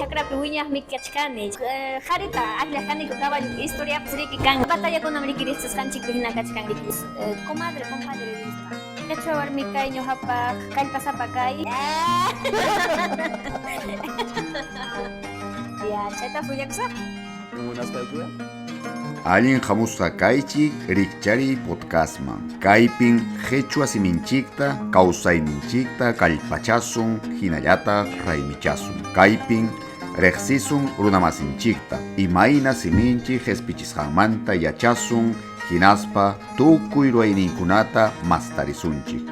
chakrapi wiñaqmi kachkani. Jarita akllaqkani caballo historia riki kan. Batallakunam riki risqanchik hina kachkanki. Comadre, compadre risqa. Quechua warmi kay ñuqapaq kallpasapa kay. Ya, chayta fullakusaq. Buenas tardes. Allin hamusqa kaychik rikchari podcastman. Kaypin qhechua siminchikta, kawsayninchikta kallpachasun, hinallataq raymichasun. Kaypin riqsisun runamasinchikta, imayna siminchik qhispichisqanmanta yachasun, hinaspa tukuy ruwayninkunata mastarisunchik.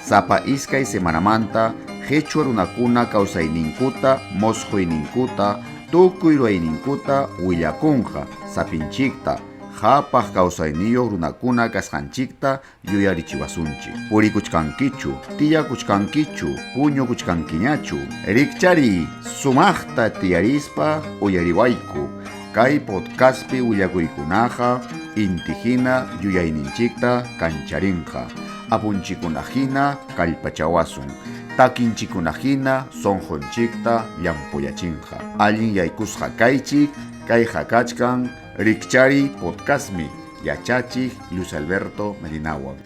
Sapa iskay semanamanta qhechua runakuna kawsayninkuta, mosquyninkuta, tukuy ruwayninkuta willakunqa sapinchikta, hapaq kawsayniyoq runakuna kasqanchikta yuyarichiwasunchik. Purikuchkankichu, tiyakuchkankichu, puñukuchkankiñachu, rikchari sumaqta tiyarispa uyariwayku. Kay podcastpi willakuykunaqa intihina yuyayninchikta kancharinqa. Apunchikunahina kallpachawasun. Takinchikunahina sonjonchikta llampuyachinqa. Allin yaykusqa kaychik, kay hakachkan rikchari podcastmi yachachik Luis Alberto Medinawan.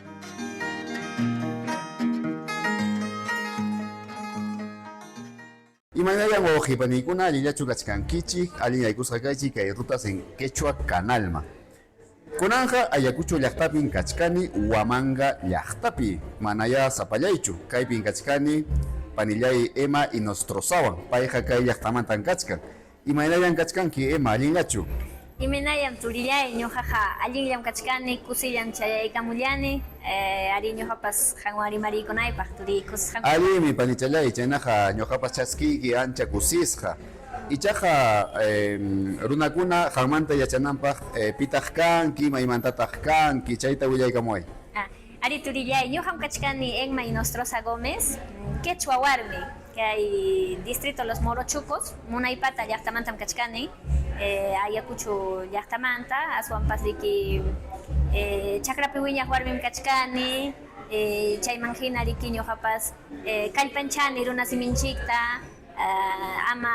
Imanayan wawaqipanikuna allillachu kachkankichik, allin yaykusqa kaychik kay rutas en Quechua Canalma. Kunanja Ayacucho llaqtapin kachkani Huamanga llaqtapi manaya sapallaychu kaypin kachkani panillay Emma y Nostrosawan payqa kay llaqtamantan kachkan imanayan kachkanki Emma allinllachu Imenayam turillay ñuqaqa allinllam kachkani kusillam chayaykamullani ari ñuqapas hanwari marikunaypaq turiykusqa allimi panichallay chaynaqa ñuqapas chaskiyki ancha kusisqa ichaqa runakuna hanmanta yachananpaq pitaq kanki maymantataq kanki chayta willaykamuway. Ari turillay ñuqam kachkani Emma y Nostrosa Gómez Quechua warmi kay distrito Los Morochucos munaypata llaqtamantam kachkani Ayacucho llaqtamanta aswanpas riki chakrapi wiñaq warmim kachkani chayman hina riki ñuqapas kallpanchani runa siminchikta ama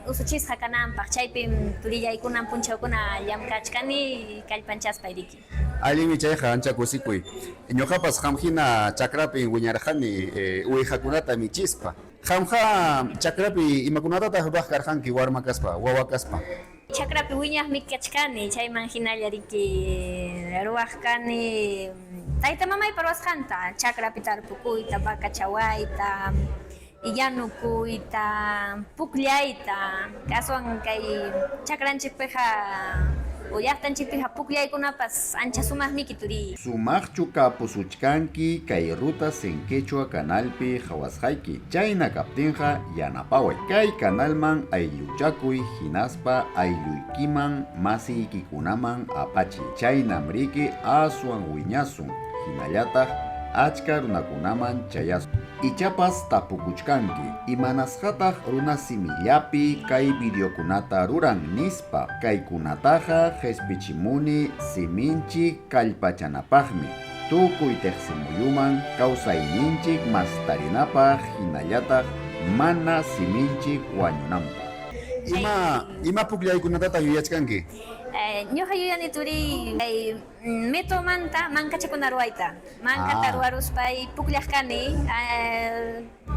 usuchisqa kananpaq chaypim turillaykunan punchawkuna llamkachkani kallpanchaspay riki. Allimi chayqa ancha kusikuy. Ñuqapas hamhina chakrapi wiñarqani uwihakunata michispa. Hamha chakrapi imakunatataq ruwaq karqanki warma kaspa, wawa kaspa. Chakrapi wiñaqmi kachkani chayman hinalla riki ruwaq kani tayta mamaypa ruwasqanta chakrapi tarpukuyta, vaca chawayta, yanukuyta, pukllayta, aswan kay chakranchikpiqa o llaqtanchikpiqa pukllaykunapas ancha sumaqmi kituriy. Sumaqchu kapusuchkanki kay rutas en Quechua Canalpi hawasqayki. Chayna kaptinqa yanapaway. Kay canalman aylluchakuy hinaspa aylluykiman masiykikunaman apachiy. Chaynam riki aswan wiñasun hinallataq achka runakunaman chayasun. Ichapas tapukuchkanki imanasqataq runa simillapi kay videokunata ruran nispa kaykunataqa qhispichimuni siminchik kallpachanapaqmi tukuy tiqsimuyuman kawsayninchik mastarinapaq hinallataq mana siminchik wañunanpaq. Ima pukllaykunatataq yuyachkanki? Ñuqa yuyani turi metromanta mankachakuna ruwayta. Mankata ruwaruspay pukllaqkani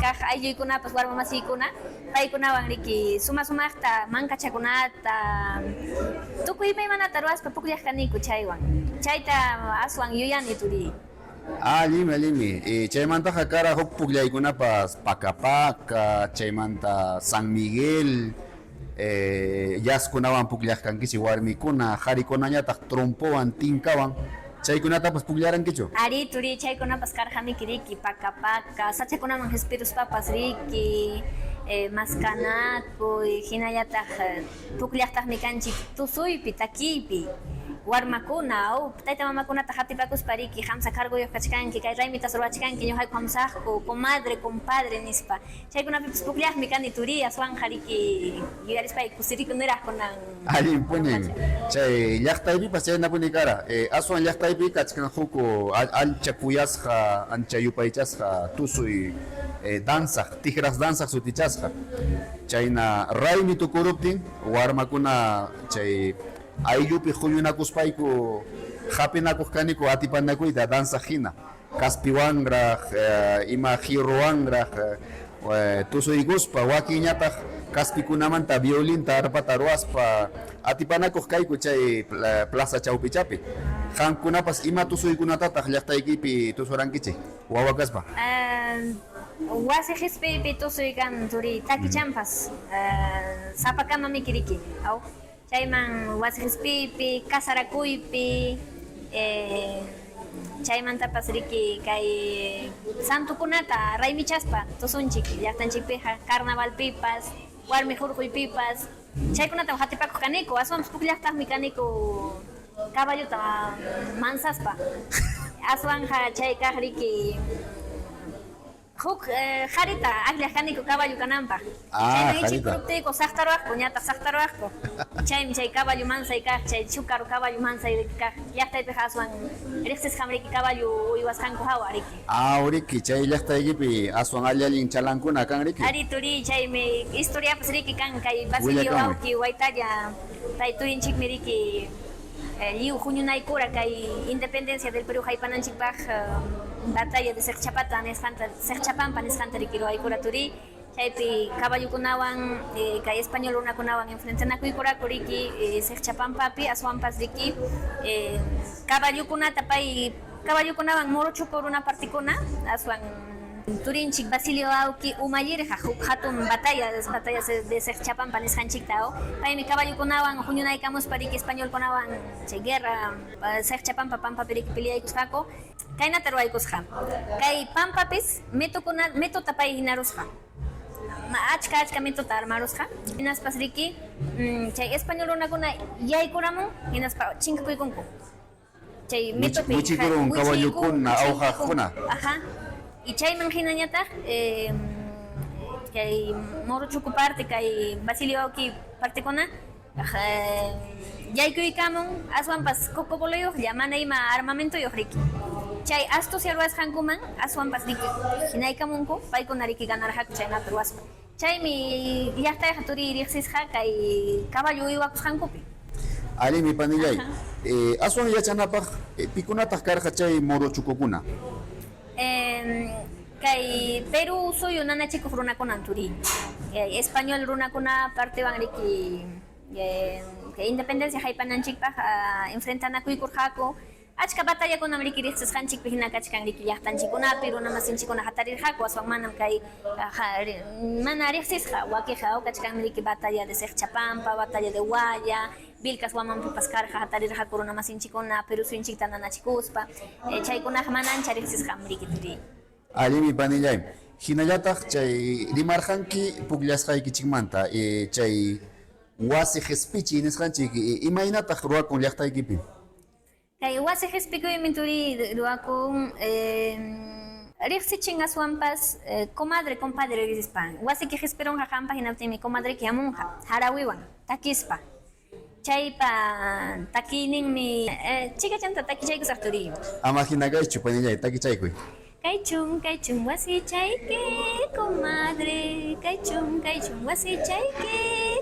kaq aylluykunapas warma masiykuna paykunawan riki sumaqta mankachakunata tukuy maymanata ruwaspa pukllaqkaniku chaywan. Chayta aswan yuyani turi. Allimi. Chaymantaqa kara huk pukllaykunapas Pacapaka, chaymanta San Miguel, yaskunawan pukllaykankichik warmikuna, qarikunañataq trompowan, tinkawan, chaykunatapas puklarankichu? Ari turi chaykunapas karqaniki riki Pacapaka, sachakunaman qhispiruspapas riki, maskanatuy, hinallataq pukllaytaqmi kanchik tusuypi, takiypi. warmakuna o tayta mamakunata hatipakuspa riki hamsa cargoyoq kachkanki kay raymitas ruwachkanki ñuqayku hamsaqku comadre compadre nispa chaykunapipas pukllaqmi kani turi aswanja riki yuyarispay kusirikuniraq kunan Allin punin chay llaqtaypipas chaynapuni kara aswan llaqtaypi kachkan huku ancha kuyasqa ancha yupaychasqa tusuy danzaq tijras danzaq sutichasqa chayna raymi tukuruptin warmakuna chay ayllupi huyunakuspayku hapinakuq kaniku atipanakuyta danzaq hina kaspiwanraq ima jirruwanraq tusuykuspa wakiñataq kaspikunamanta violinta arpata ruwaspa atipanakuq kayku chay plaza chawpichapi qankunapas ima tusuykunatataq llaqtaykipi tusurankichik wawa kaspa wasi hisp'iypi tusuykan turi takichanpas sapakamami kiriki aw chayman wasi hisp'iypi kasarakuypi chaymantapas riki kay santukunata raymichaspa tusunchik llaqtanchikpiqa carnavalpipas warmi hurquypipas chaykunata hatipakuq kaniku aswanpas pukllaqtaqmi kaniku caballuta mansaspa aswanja chay kaq riki huk harita aqllaq kaniku caballo kananpaq chayman ichikkuruptiyku saqtaruwaqku ñataq saqtaruwaqku chaymi chay caballo mansay kaq chay chukaru caballo mansay kaq llaqtaypiqa aswan riqsisqam riki caballo uywasqanku hawa riki riki chay llaqtaykipi aswan allallin chalankuna kan riki ari turi chaymi historiapas riki kan kay Basilio Wawki waytalla tay turinchikmi riki liu huñunaykura kay independencia del Perú haypananchikpaq batalla de Sechapampa nisqanta riki ruwaykura turi chaypi caballukunawan kay español runakunawan enfrentanakuykuraqku riki Sechapampi aswanpas riki caballukunata pay caballukunawan morochuku runa partikuna aswan turinchik Basilio Wawki umallireqa huk hatun batallas de Sechapampa nisqanchiktao paymi caballukunawan huñunaykamuspa riki españolkunawan chay guerra Sechapampa pampapi riki peleaykusqaku kaynata ruwaykusqa kay pampapis metuta pay hinarusqa achka metuta armarusqa hinaspas riki chay español runakuna yaykuramun hinaspa chinkakuykunku chay metupi wichikurun caballukuna awqaqkuna y chayman hinañataq kay morochuku parte kay Basilio Wawki partekuna yaykuykamun aswanpas kokopoloyuqlla mana ima armamentoyuq riki chay astucia ruwasqankuman aswanpas riki hinaykamunku paykuna riki ganarqaku chaynata ruwaspa chaymi llaqtayqa turi riqsisqa kay caballo uywakusqankupi allimi panillay aswan yachanapaq pikunataq karqa chay morochukukuna kay Perú suyu nanachikuq runakunan turi español runakuna partewan riki kay independencia haypananchikpaq enfrentanakuykurqaku achka batallakunam riki riqsisqanchikpi hina kachkan riki llaqtanchikunapi runa masinchikuna hatarirqaku aswan manam kay mana riqsisqa wakiqa kachkanmi riki batalla de Sechapampa batalla de Hualla Vilcas wamanpipas karqa hatarirqaku runa masinchikuna Perú suyunchikta nanachikuspa chaykunaqa mana ancha riqsisqam riki turi allimi panillay hinallataq chay rimarqanki pukllasqaykichikmanta chay wasi qhispichi nisqanchik imaynataq ruwakun llaqtaykipi kay wasi qhispikuymi turi ruwakun riqsichin aswanpas comadre compadre rispan wasiki qhispirunqa qanpa hinaptinmi comadreki hamunqa harawiwan takispa chaypa takiyninmi chikachanta takichaykusaq turi ama hinakaychu panillay takichaykuy kaychun wasichayki comadre kaychun wasichayki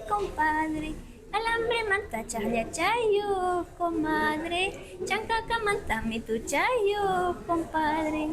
compadre alambre manta chaqllachayo comadre chankakamantami tuchayo compadre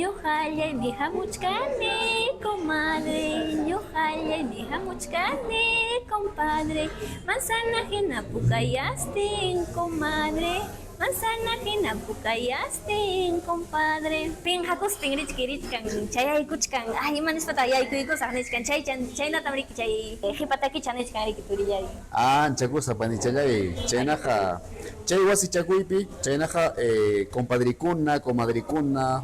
ñuqallaymi hamuchkani comadre ñuqallaymi hamuchkani compadre manzana hina pukayastin comadre manzana hina pukayastin compadre pinqakustin richkan chayaykuchkan imanispa yaykuykusaq nichkan chaynatam riki chay qhipatakicha nichkan riki turiyay anchakusa panichallay chaynaqa chay wasichakuypi chaynaqa compadrikuna comadrikuna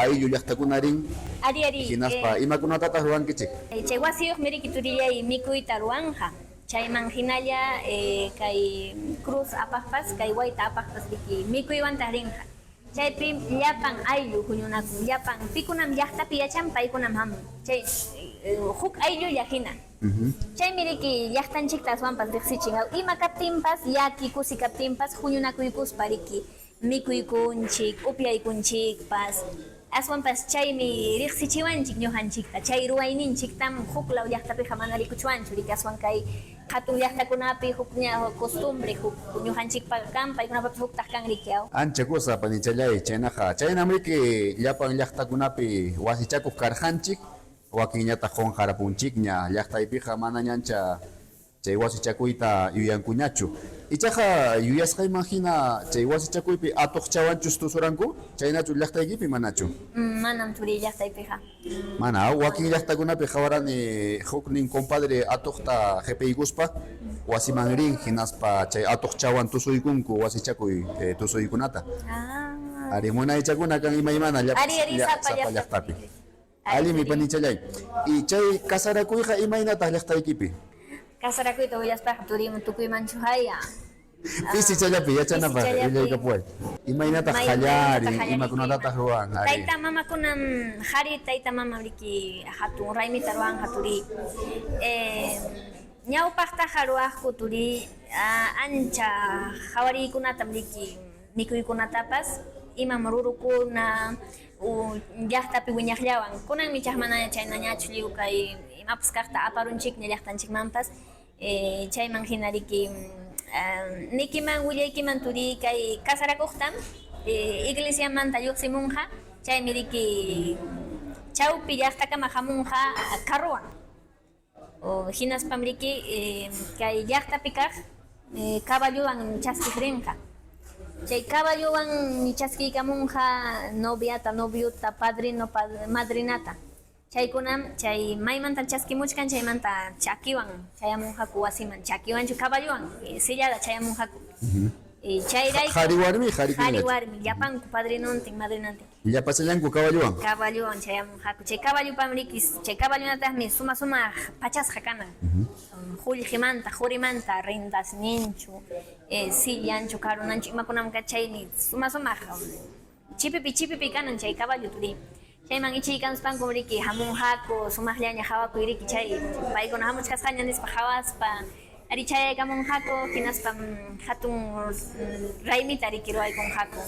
ayllu llaqtakunarin ari hinaspa imakunatataq ruwankichik chay wasiyuqmi riki turiyay mikuyta ruwanja chayman hinalla kay cruz apaqpas kay wayta apaqpas riki mikuywantas rinqa. Chaypi llapan ayllu huñunakun, llapan pikunam llaqtapi yachan paykunam hamun. Chay huk ayllulla hina. Chaymi riki llaqtanchikta aswanpas riqsichin, ima kaptinpas yaki kusi kaptinpas huñunakuykuspa riki mikuykunchik, upyaykunchikpas aswanpas chaymi riqsichiwanchik ñuqanchikta. Chay ruwayninchiktam huk law llaqtapiqa mana rikuchwanchu riki aswan kay hatun llaqtakunapi huk costumbre huk ñuqanchikpa kan paykunapapas huktaq kan riki aw. Ancha cosa panichallay chaynaqa chaynam riki llapan llaqtakunapi wasichakuq karqanchik wakinñataq qonqarapunchik ña llaqtaypiqa mana ñancha chay wasichakuyta yuyankuñachu. Ichaqa yuyasqayman hina chay wasichakuypi atuq chawanchus tusuranku chaynachu llaqtaykipi manachu? Manam turi llaqtaypiqa. Mana wakin llaqtakunapi qawarani huknin compadre atuqta qhipiykuspa wasiman rin hinaspa chay atuq chawan tusuykunku wasichakuy tusuykunata. Ari munaychakuna kan imaymana sapa llaqtapi. Ali mi panichallay. Y chay kasarakuyqa imaynataq llaqtaykipi? Kasarakuyta willaspaqa turiman tukuymanchu haya. Pisi challapi yachanapaq willaykapuway. Imaynataq qallari, imakunatataq ruwan. Tayta mamakunam qhari tayta mama riki hatun raymita ruwanqa turi. Ñawpaqtaqa ruwaqku turi ancha qhawariykunatam riki mikuykunatapas imam rurukuna llaqtapi wiñaqllawan kunanmi chaq mana chaynañachu lliw kay imapas kaqta aparunchikña llaqtanchikmanpas chayman hina riki nikiman willaykiman turi kay kasarakuqtam iglesiamanta lluqsimunqa chaymi riki chawpi llaqtakama hamunqa carruwan hinaspam riki kay llaqtapi kaq caballuwan chaskiq rinqa. Chay caballuwan chaskiykamunqa noviata, noviuta, padrino, madrinata. Chaykunam chay maymanta chaskimuchkan chaymanta chakiwan chayamunqaku wasiman. Chakiwanchu caballuwan sillada chayamunqaku. Chayrayku qhari warmi llapanku padrinuntin, madrinantin. Llapachallanku caballuwan? Caballuwan chayamunqaku. Chay caballupam rikis, chay caballunataqmi suma pachasqa kanan. Hullqimanta, hurimanta rindas ninchu, sillanchu, karunanchu, imakunamqa chaymi suma chipipi kanan chay caballo turi. Chayman ichiykanspanku riki hamunqaku, sumaqllaña hawakuy riki chay paykuna hamuchkasqaña nispa hawaspa ari chayaykamunqaku hinaspam hatun raymita riki ruwaykunqaku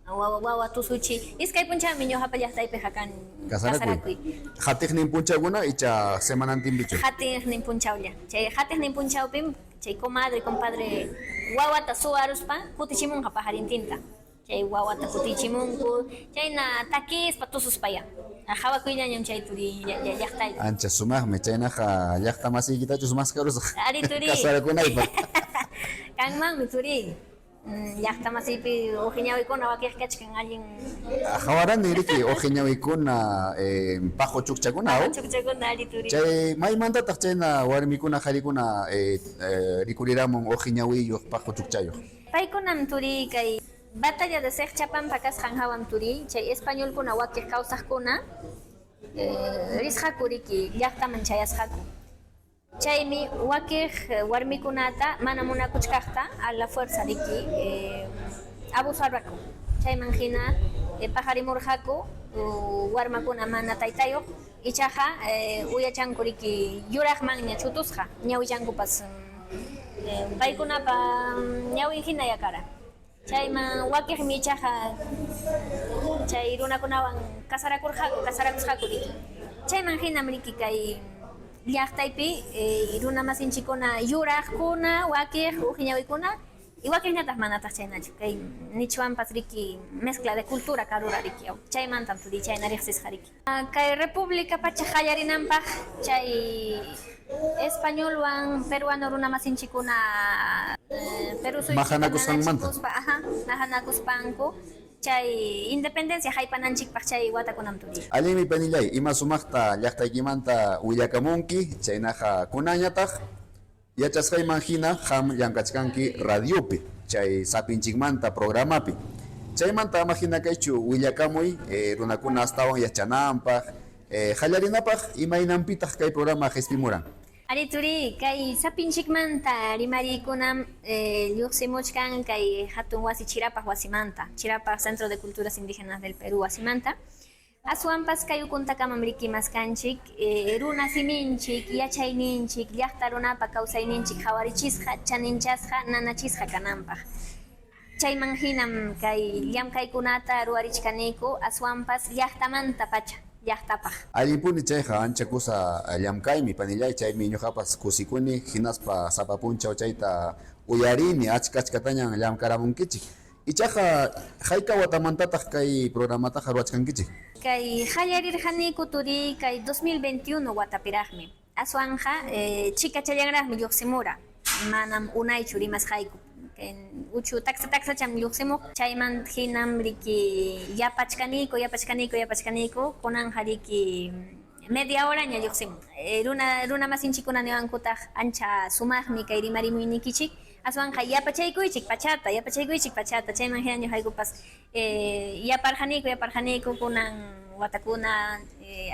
wawa tusuchi iskay punchami ñuqapa llaqtaypiqa kan kasarakuy. Hatiqnin punchakuna icha semanantinpichu? Hatiqnin punchawlla. Chay hatiqnin punchawpim chay comadre, compadre wawata suwaruspa kutichimunqa pajarintinta. Chay wawata kutichimunku chayna takispa tususpaya. Hawakuyllañam chay turi llaqtaypi. Ancha sumaqmi chaynaqa llaqta masiykitachus maskarusaq ari turi kasarakunaypaq. Kanmanmi turi. Llaqta masiypi uhiñawiykuna wakiq kachkan allin hawarani riki uhiñawiykuna pajo chukchakuna pajo chukchakuna ari turi. Chay maymantataq chayna warmikuna qarikuna rikuriramun uhiñawiyuq pajo chukchayuq? Paykunam turi kay batalla de Sechchapanpa kasqan hawan turi chay españolkuna wakiq kawsaqkuna risqaku riki llaqtaman chayasqaku. Chaymi wakiq warmikunata mana munakuchkaqta a la fuerza riki abusarqaku. Chayman hina pajarimurqaku warmakuna mana taytayuq ichaqa uyachanku riki yuraqmanña chutusqa ñawillankupas paykunapa ñawin hinalla kara. Chayman wakiqmi ichaqa chay runakunawan kasarakusqaku riki. Chayman hinam riki kay llaqtaypi runa masinchikuna yuraqkuna wakiq uhiñawiykuna y wakiqñataq manataq chaynachu kay nichwanpas riki mezcla de cultura karura riki chaymantam turi chayna riqsisqa riki. Kay república pacha qallarinanpaq chay españolwan peruano runa masinchikuna Perú mahanakusqanmanta mahanakuspanku chay independencia haypananchikpaq chay watakunam turi. Allimi panillay ima sumaqta llaqtaykimanta willakamunki chaynaqa kunañataq yachasqayman hina qam llankachkanki radiopi chay sapinchikmanta programapi chaymanta ama hina kaychu willakamuy runakuna astawan yachananpaq qallarinapaq imaynanpitaq kay programa qhispimuran? Ari turi kay sapinchikmanta rimarikunam lluqsimuchkan kay hatun wasi Chirapaq wasimanta, Chirapaq Centro de Culturas Indígenas del Perú wasimanta. Aswanpas kay ukuntakamam rikimaskanchik, runa siminchik, yachayninchik, llaqta runapa kawsayninchik hawarichisqa, chaninchasqa, nanachisqa kananpaq. Chayman hinam kay llamkaykunata ruwarichkaniku aswanpas llaqtamanta pacha. Allipuni chayqa ancha kusa llamkaymi panillay chaymi ñuqapas kusikuni hinaspa sapapunchaw chayta uyarini achkatañan llamkaramunkichik ichaqa hayka watamantataq kay programataqa ruwachkankichik kay hallarirqaniku turi kay 2021 watapiraqmi aswanja chika chayanraqmi lluqsimura manam unaychu rimasqayku uchu taxa cham lluqsimuq chayman hinam riki yapachkaniku kunan hariki media hora ña lluqsimuq runa masinchikuna niwankutaq ancha sumaqmi kay rimarimuynikichik aswanja yapachaykuychik pachata chayman hina ñuqaykupas yaparqaniku kunan watakuna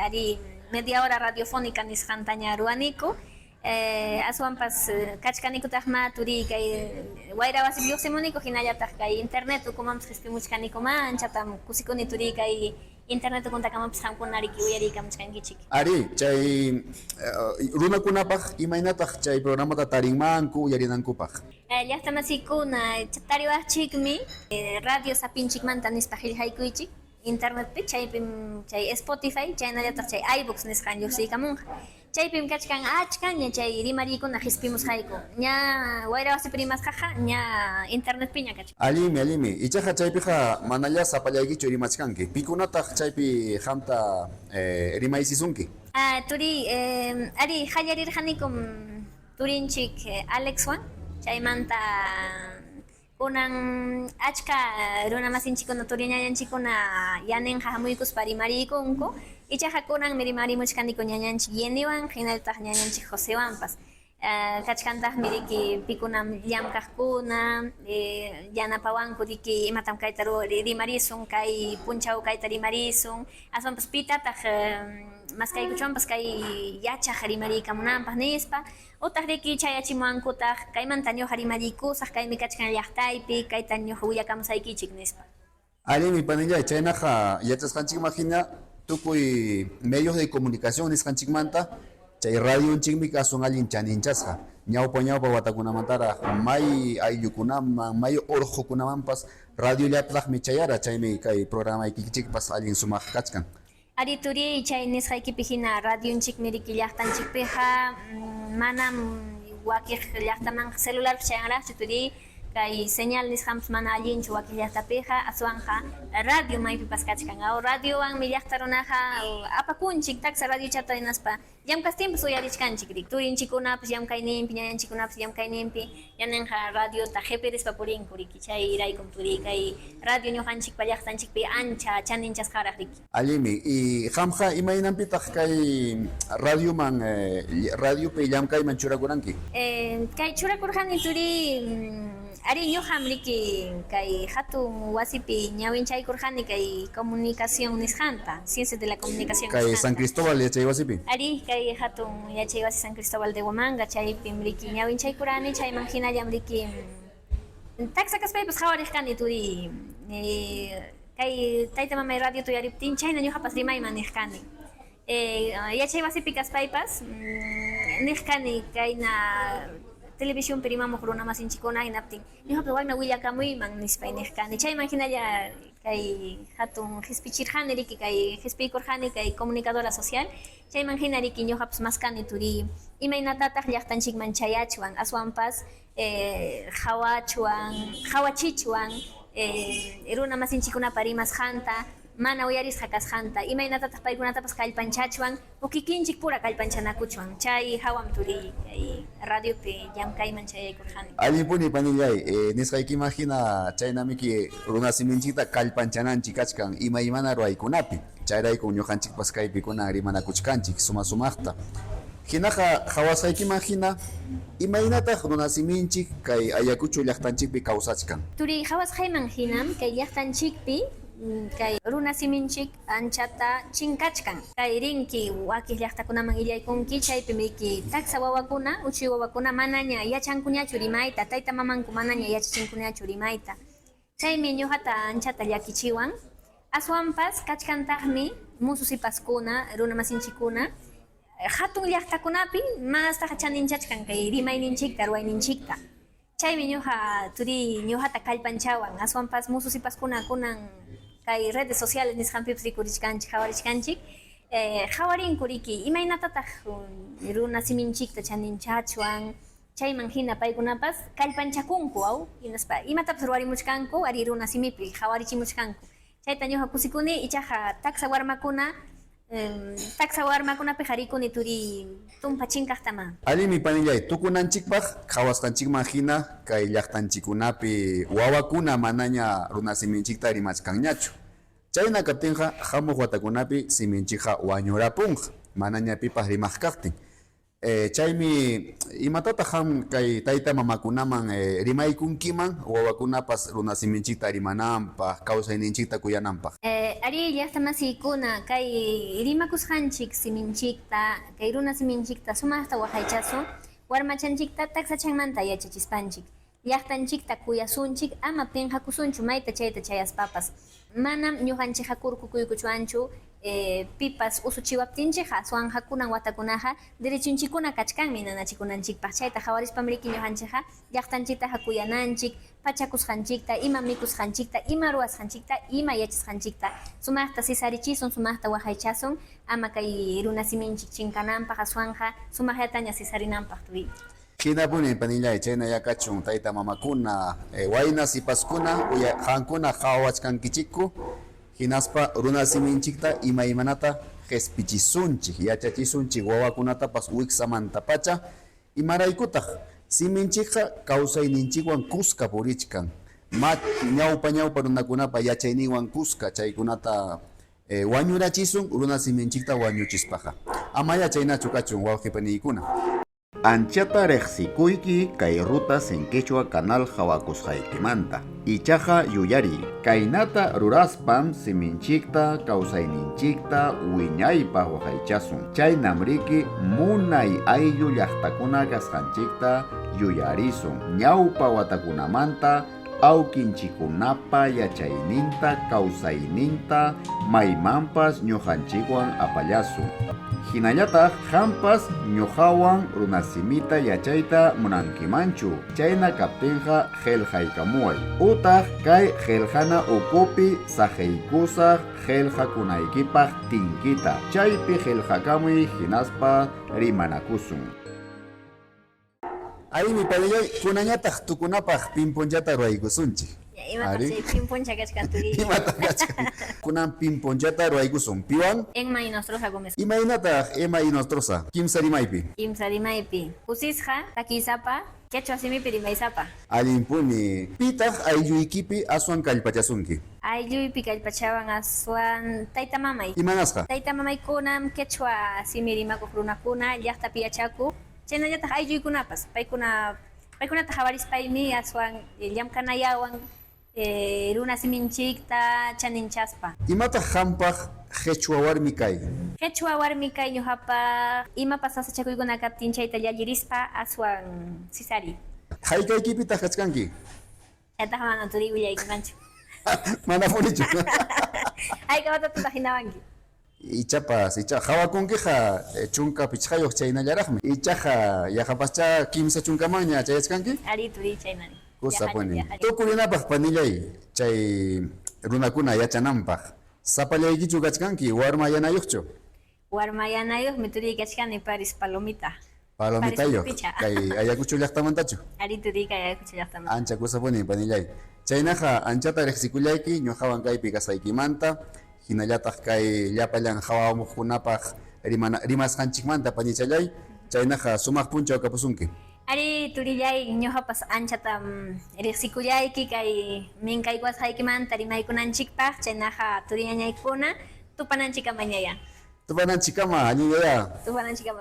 ari media hora radiofónica nisqantaña ruwaniku aswanpas kachkanikutaqma turi kay wayra wasip lluqsimuniku hinallataq kay internet ukumanpas qhispimuchkanikuman anchatam kusikuni turi kay internet ukuntakamanpas qamkuna riki uyariykamuchkankichik. Ari chay runakunapaq imaynataq chay programata tarinmanku uyarinankupaq. Llaqta masikuna tariwaqchikmi radio sapinchikmanta nispa qillqaykuychik internetpi chaypim chay Spotify chaynallataq chay iBooks nisqan lluqsiykamunqa. Chaypim kachkan achkaña chay rimarikuna qhispimusqayku ña wayra wasipi rimasqaqa ña internetpi ña kachkan. Alimi ichaqa chaypiqa manalla sapallaykichu rimachkanki pikunataq chaypi hamta rimaysisunki. Turi ari hallarirqanikum turinchik Alexwan chaymanta kunan achka runa masinchikuna turiñañanchikuna yaninqa hamuykuspa rimarikunku ichaqa kunan rimarimuchkaniku ñañanchik Yeniwan hinallataq ñañanchik Josewanpas kachkantaqmi riki pikunam llamkaqkuna yanapawanku riki imatam kayta rimarisun kay punchaw kayta rimarisun aswanpas pitataq maskaykuchwanpas kay yachaq rimariykamunanpaq nispa utaq riki chayachimuwankutaq kaymanta ñuqa rimarikusaq kaymi kachkan llaqtaypi kayta ñuqa willakamusaykichik nispa. Alimi panillay chaynaqa yachasqanchikman hina tukuy medios de comunicación nisqanchikmanta chay radionchikmi kasun allin chaninchasqa ñawpa watakunamantara may ayllukunaman may urqukunamanpas radiollatataqmi chayara chaymi kay programaykichikpas allin sumaq kachkan. Ari turi chay nisqaykipi hina radionchikmi riki llaqtanchikpiqa manam wakiq llaqtaman celularpi chayanraqchu turi kay señal nisqanpas mana allinchu wakiq llaqtapiqa aswanja radio maypipas kachkan radiowanmi llaqta runaqa apakunchik taksha radiochata hinaspa llamkastinpas uyarichkanchik rik turinchikunapas llamkayninpi ñañanchikunapas llamkayninpi yaninqa radiota qhipirispa purinku riki chayraykum turi kay radio ñuqanchikpa llaqtanchikpi ancha chaninchasqaraq riki. Allimi y qamqa imaynanpitaq kay radiopi llamkayman churakuranki? Kay churakurqani turi ari ñuqam riki kay hatun wasipi ñawinchaykurqani kay comunicación nisqanta ciencias de la comunicación kay San Cristóbal yachay wasipi ari kay hatun yachay wasi San Cristóbal de Huamanga chaypim riki ñawinchaykurani chayman hinallam riki taksha kaspaypas qhawarirqani turi kay tayta mamay radio tuyariptin chayna ñuqapas rimayman niqkani yachay wasipi kaspaypas niqkani kayna televisión perimamuq runa masinchikuna hinaptin ñuqapas wayna willakamuyman nispay niqkani chayman hinalla kay hatun qhispichirqani riki kay qhispiykurqani kay comunicadora social chayman hina riki ñuqapas maskani turi imaynatataq llaqtanchikman chayachwan aswanpas hawachichwan runa masinchikunapa rimasqanta mana uyarisqa kasqanta imaynatataq paykunatapas kallpanchachwan ukikinchik pura kallpanchanakuchwan chay hawam turi kay radiopi llamkayman chayaykurqani. Allipuni panillay nisqaykiman hina chaynamiki runa siminchikta kallpanchananchik kachkan imaymana ruwaykunapi chayrayku ñuqanchikpas kaypi kunan rimanakuchkanchik sumaqta hinaqa hawasqaykiman hina imaynataq runa siminchik kay Ayacucho llaqtanchikpi kawsachkan. Turi hawasqayman hinam kay llaqtanchikpi kay runa siminchik anchata chinkachkan. Kay rinki wakis llaqtakunaman illaykunki chaypi miki taksa wawakuna, uchi wawakuna manaña yachankuñachu rimayta, tayta mamanku manaña yachachinkuñachu rimayta. Chaymi ñuqata anchata llakichiwan. Aswanpas kachkantaqmi mususipaskuna, runa masinchikuna, hatun llaqtakunapi mastaqa chaninchachkan kay rimayninchikta, ruwayninchikta. Chaymi ñuqata kallpanchawan, aswanpas mususipaskuna kunan kay redes sociales nisqanpipas rikurishkanchik, hawarishkanchik, hawarinku riki imaynatataq runa siminchikta chaninchachwan, chayman hina paykunapas kallpanchakunku aw, hinaspa imatapas ruwarimuchkanku ari runa simipi hawarichimuchkanku. Chayta ñuqa kusikuni ichaqa taksa warmakunapi harikuni turi tumpa chinkaqtama. Alimi panillay, tukunanchikpaq khawasqanchikman hina kay llaqtanchikunapi wawakuna manaña runa siminchikta rimachkanñachu. Chayna kaptinqa hamuq watakunapi siminchikqa wañurapunqa, manaña pipas rimaq kaqtin. Chaymi imatataq ham kay tayta mamakunaman rimaykunkiman wawakunapas runa siminchikta rimananpaq, kawsayninchikta kuyananpaq. Ari llaqtamasiykuna kay rimakusqanchik siminchikta, kay runa siminchikta sumaqta waqaychasun, warmachanchikta taksachanmanta yachachispanchik. Llaqtanchikta kuyasunchik, ama pinqakusunchu mayta chayta chayaspapas. Manam ñuqanchikqa kurkukuykuchuanchu, pipas usuchiwaptinchikqa aswanqa watakunaqa derechunchikuna kachkanmi nanachikunanchikpaq. Chayta hawarispan riki ñuqanchikqa llaqtanchiktaqa kuyananchik, pachakusqanchikta, ima mikusqanchikta, ima ruwasqanchikta, ima yachasqanchikta. Sumaqta sisarichisun, sumaqta waqaychasun, ama kay runa siminchik chinkananpaq aswanqa sumaqllataña sisarinanpaq turi. Hinapuni panillay, chayna yakachun tayta mamakuna, wayna sipaskuna, hankuna hawachkankichikku, hinaspa runa siminchikta imaymanata qespichisunchik, yachachisunchik wawakunatapas wiksamantapacha, imaraykutaq siminchikqa kawsayninchikwan kuska purichkan. Ñawpa runakunapa yachayninwan kuska chaykunata wañurachisun runa siminchikta wañuchispaqa. Amaya chaynachu kachun wawqipaniykuna. Anchata reqsikuyki kay rutas en Quechua canal hawakusqaykimanta. Ichaqa yuyari, kaynata ruraspam siminchikta, kawsayninchikta, wiñaypaq waqaychasun. Chaynam riki munay ayllu llaqtakuna kasqanchikta yuyarisun. Ñawpa watakunamanta awkinchikunapa yachayninta, kawsayninta, maymanpas ñuqanchikwan apallasun. Hinallataq hampas ñuqawan runasimita yachayta munankimanchu. Chayna kaptinqa qillqaykamuway. Utaq kay qillqana ukupi saqaykusaq qillqakunaykipaq tinkita. Chaypi qillqakamuy hinaspa rimanakusun. Aymi palillay kunañataq tukunapaq pimpunchata ruwaykusunchik. Imata chay pimpuncha kachkan turi. Imata kachkan. Kunan pimpunchata ruwaykusun. Piwan? Enma Inostrosa Gómez. Imaynataq Ema Inostrosa. Kimsa rimaypi. Kimsa rimaypi. Kusisqa, takisapa, quechua simipi rimaysapa. Alimpuni. Pitaq aylluykipi aswan kallpachasunki. Aylluypi kallpachawan aswan tayta mamay. Imanasqa? Tayta mamaykunam quechua simi rimakuq runakuna llaqtapi yachaku. Chaynallataq aylluykunapas. Paykunata hawarispaymi aswan llamkanayawan runa siminchikta chaninchaspa. Imataq hampaq qechua warmi kay? Qechua warmi kay ñuqapa imapas sasachakuykuna kaptin chayta llallarispa aswan sisari. Hayk'aykipitaq kachkanki? Chaytaqa mana turi willaykumanchu. Mana punichu. Hayk'awatatuta hinawanki. Ichapas, hawakunkiqa chunka pichqayuq chaynallaraqmi. Ichaqa yaqapascha kimsa chunkamanña chayachkanki? Ari turi chaynani. Kusapuni. Tukurinapaq panillay chay runakuna yachananpaq. Sapallaykichu kachkanki warma yanayuqchu? Warma yanayuqmi turi kachkani Paris Palomita. Palomitayuq. Kay Ayacucho llaqtamantachu? Ari turi kay Ayacucho llaqtamanta. Ancha kusapuni panillay. Chaynaqa anchata riqsikullayki ñuqawan kaypi kasaykimanta. Hinallataq kay llapallan hawamuqkunapaq rimasqanchikmanta panichalay. Chaynaqa sumaq punchaw kapusunki. Ari turillay ñuqapas anchata riqsikullayki kay minkaykuwasqaykimanta rimaykunanchikpaq chaynaqa turiñañaykuna tupananchikama ñaya. Tupananchikama alliyaya. Tupananchikama.